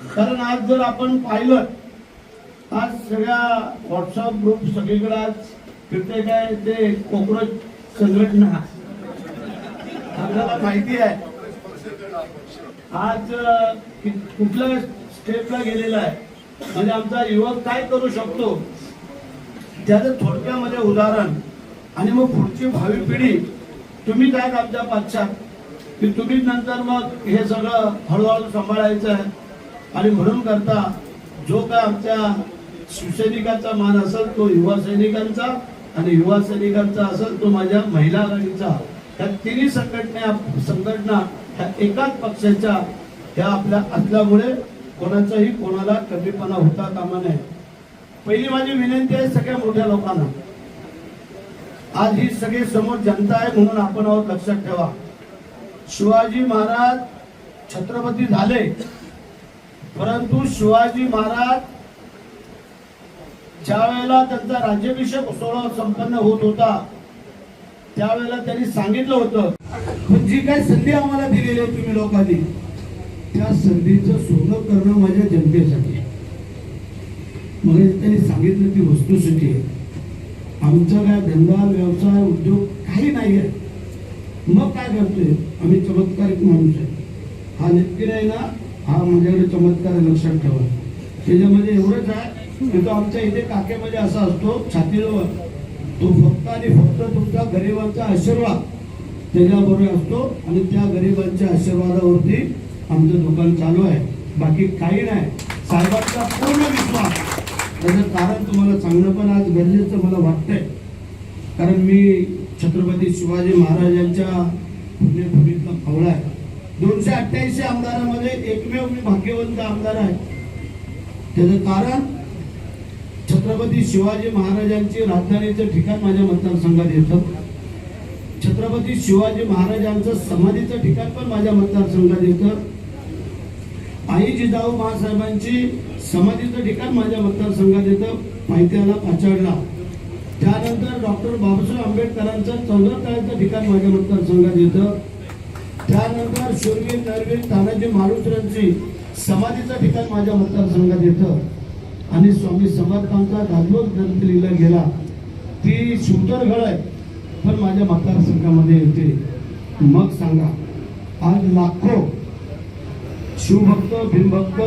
कारण आज जर आपण पाहिलं, आज सगळ्या व्हॉट्सअप ग्रुप सगळीकडे आज फिरते काय ते कॉक्रोच संघटना आपल्याला माहिती आहे. आज कुठल्या स्टेपला गेलेला आहे, म्हणजे आमचा युवक काय करू शकतो त्याचं थोडक्यामध्ये उदाहरण. आणि मग पुढची भावी पिढी तुम्हीच आहेत आमच्या पक्षात, की तुम्हीच नंतर मग हे सगळं हळूहळू सांभाळायचं आहे. आणि म्हणून करता जो काय आमच्या शिवसैनिकाचा मान असेल तो युवा सैनिकांचा, आणि युवा सैनिकांचा असेल तो माझ्या महिला आघाडीचा. ह्या तिन्ही संघटना ह्या एकाच पक्षाच्या ह्या आपल्या असल्यामुळे कोणाचाही कोणाला कमीपणा होता कामा नये. पहिली माझी विनंती आहे सगळ्या मोठ्या लोकांना, आज ही सगळी समोर जनता आहे म्हणून आपण आहोत, लक्षात ठेवा. शिवाजी महाराज छत्रपती झाले, परंतु शिवाजी महाराज ज्या वेळेला त्यांचा राज्याभिषेक सोहळा संपन्न होत होता त्यावेळेला त्यांनी सांगितलं होतं, पण जी काही संधी आम्हाला दिलेली आहे तुम्ही लोकांनी, त्या संधीचं सोनं करणं माझ्या जनतेसाठी. मग त्यांनी सांगितलं ती वस्तुस्थिती आहे. आमचा काय धंदा व्यवसाय उद्योग काही नाही आहे. मग काय करतोय आम्ही, चमत्कारिक माणूस आहे. हा नक्की नाही ना, हा माझ्याकडे चमत्कार आहे, लक्षात ठेवा. त्याच्यामध्ये एवढंच आहे की तो आमच्या इथे काकेमध्ये असा असतो छातीवर, तो फक्त आणि फक्त तुमच्या गरिबांचा आशीर्वाद त्याच्याबरोबर असतो, आणि त्या गरिबांच्या आशीर्वादावरती आमचं दुकान चालू आहे, बाकी काही नाही. साहेबांचा पूर्ण विश्वास. त्याचं कारण तुम्हाला सांगणं पण आज गरजेचं मला वाटतंय, कारण मी छत्रपती शिवाजी महाराजांच्या पुण्यभूमीतला खवळा आहे. 288 आमदारामध्ये एकमेव मी भाग्यवंत आमदार आहे. त्याचं कारण छत्रपती शिवाजी महाराजांची राजधानीचं ठिकाण माझ्या मतदारसंघात येतं. छत्रपती शिवाजी महाराजांचं समाधीचं ठिकाण पण माझ्या मतदारसंघात येतं. आई जिजाऊ महासाहेबांची समाधीचं ठिकाण माझ्या मतदारसंघात येतं, पायथ्याला पाचाडला. त्यानंतर डॉक्टर बाबासाहेब आंबेडकरांचं चौदरतळ्याचं ठिकाण माझ्या मतदारसंघात येतं. त्यानंतर शूरवीर नरवीर तानाजी मालुसरेंची समाधीचं ठिकाण माझ्या मतदारसंघात येतं. आणि स्वामी समर्थांचा दासबोध ग्रंथ लिहिला गेला ती शिवतरगड आहे, पण माझ्या मतदारसंघामध्ये येते. मग सांगा, आज लाखो शिवभक्त भीमभक्त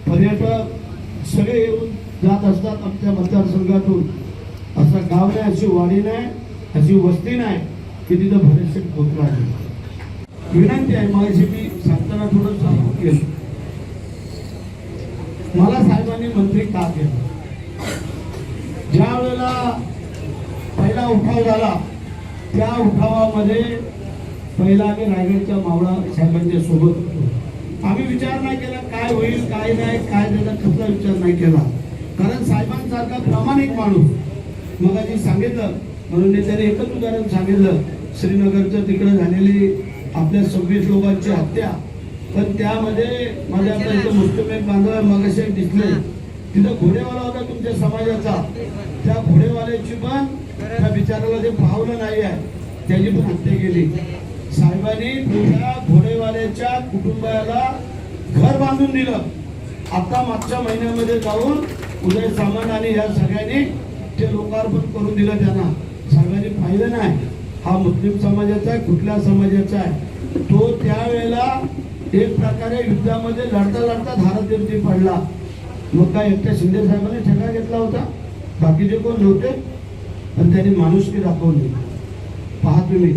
पर्यटक सगळे येऊन जात असतात आमच्या मतदारसंघातून. असं गाव नाही, अशी वाडी नाही, अशी वस्ती नाही की तिथं बरेचसे पोचला आहे. विनंती आहे माझी, मी सांगताना थोडंसं केलं, मला साहेबांनी मंत्री का केलं. ज्या वेळेला पहिला उठाव झाला त्या उठावामध्ये पहिला आम्ही रायगडच्या मावळा साहेबांच्या सोबत होतो. आम्ही विचार नाही केला काय होईल काय नाही, काय त्याचा कसला विचार नाही केला, कारण साहेबांसारखा प्रामाणिक माणूस. मग आधी सांगितलं म्हणून त्याने एकच उदाहरण सांगितलं, श्रीनगरचं तिकडे झालेली आपल्या 26 लोकांची हत्या. पण त्यामध्ये माझ्या आपल्या इथं मुस्लिम एक बांधव मगाशी दिसले, तिथं घोडेवाला होता तुमच्या समाजाचा, त्या घोडेवाल्याची पण त्या बिचाराला जे पावलं नाही आहे त्याची पण हत्या केली. साहेबांनी त्या घोडेवाल्याच्या कुटुंबाला घर बांधून दिलं. आता मागच्या महिन्यामध्ये जाऊन उदय सामंत आणि या सगळ्यांनी ते लोकार्पण करून दिलं त्यांना. साहेबांनी पाहिलं नाही हा मुस्लिम समाजाचा आहे कुठल्या समाजाचा आहे. तो त्यावेळेला एक प्रकारे युद्धामध्ये लढता लढता धारातीर्थी पडला. मग काय एकट्या शिंदे साहेबांनी ठेका घेतला होता, बाकीचे कोण नव्हते, पण त्यांनी माणुसकी दाखवली. पहा तुम्ही